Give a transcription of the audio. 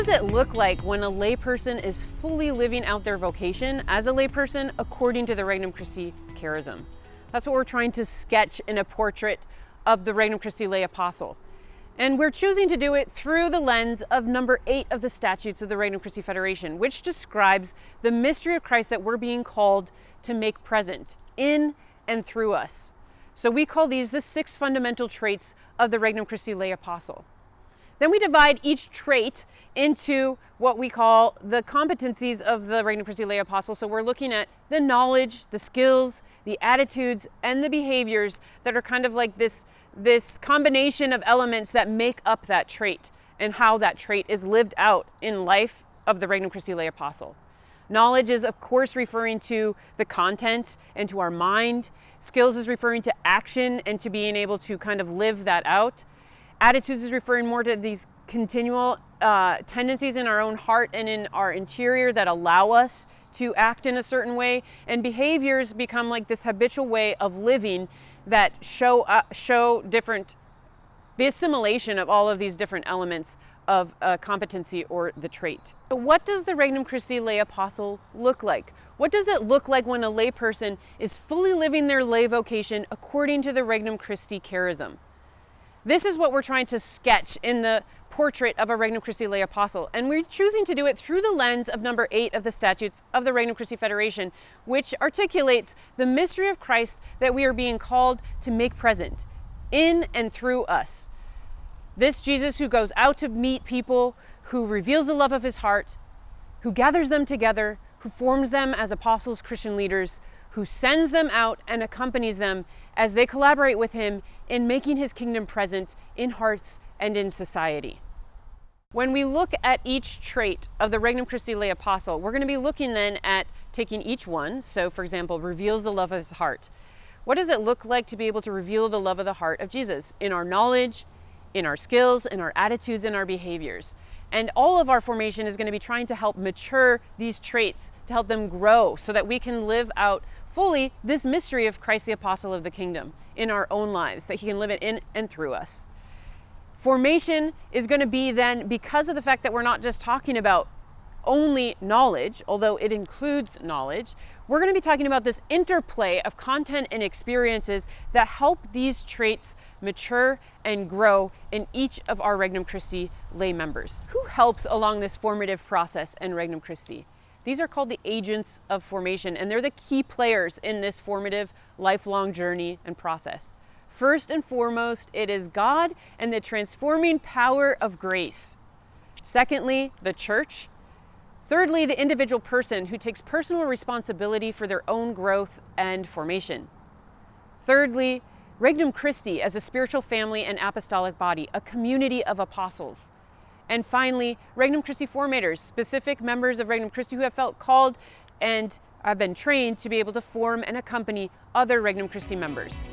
does it look like when a layperson is fully living out their vocation as a layperson according to the Regnum Christi charism? That's what we're trying to sketch in a portrait of the Regnum Christi lay apostle. And we're choosing to do it through the lens of number 8 of the statutes of the Regnum Christi Federation, which describes the mystery of Christ that we're being called to make present in and through us. So we call these the 6 fundamental traits of the Regnum Christi lay apostle. Then we divide each trait into what we call the competencies of the Regnum Christi lay apostle. So we're looking at the knowledge, the skills, the attitudes, and the behaviors that are kind of like this combination of elements that make up that trait and how that trait is lived out in life of the Regnum Christi lay apostle. Knowledge is, of course, referring to the content and to our mind. Skills is referring to action and to being able to kind of live that out. Attitudes is referring more to these continual tendencies in our own heart and in our interior that allow us to act in a certain way. And behaviors become like this habitual way of living that show different, the assimilation of all of these different elements of competency or the trait. So what does the Regnum Christi lay apostle look like? What does it look like when a layperson is fully living their lay vocation according to the Regnum Christi charism? This is what we're trying to sketch in the portrait of a Regnum Christi lay apostle, and we're choosing to do it through the lens of number 8 of the statutes of the Regnum Christi Federation, which articulates the mystery of Christ that we are being called to make present in and through us. This Jesus who goes out to meet people, who reveals the love of his heart, who gathers them together, who forms them as apostles, Christian leaders, who sends them out and accompanies them as they collaborate with him in making his kingdom present in hearts and in society. When we look at each trait of the Regnum Christi lay apostle, we're going to be looking then at taking each one. So, for example, reveals the love of his heart. What does it look like to be able to reveal the love of the heart of Jesus in our knowledge, in our skills, in our attitudes, in our behaviors? And all of our formation is going to be trying to help mature these traits, to help them grow so that we can live out fully this mystery of Christ the apostle of the kingdom in our own lives, that he can live it in and through us. Formation is going to be then, because of the fact that we're not just talking about only knowledge, although it includes knowledge, we're going to be talking about this interplay of content and experiences that help these traits mature and grow in each of our Regnum Christi lay members. Who helps along this formative process in Regnum Christi? These are called the agents of formation, and they're the key players in this formative, lifelong journey and process. First and foremost, it is God and the transforming power of grace. Secondly, the church. Thirdly, the individual person who takes personal responsibility for their own growth and formation. Thirdly, Regnum Christi as a spiritual family and apostolic body, a community of apostles. And finally, Regnum Christi formators, specific members of Regnum Christi who have felt called and have been trained to be able to form and accompany other Regnum Christi members.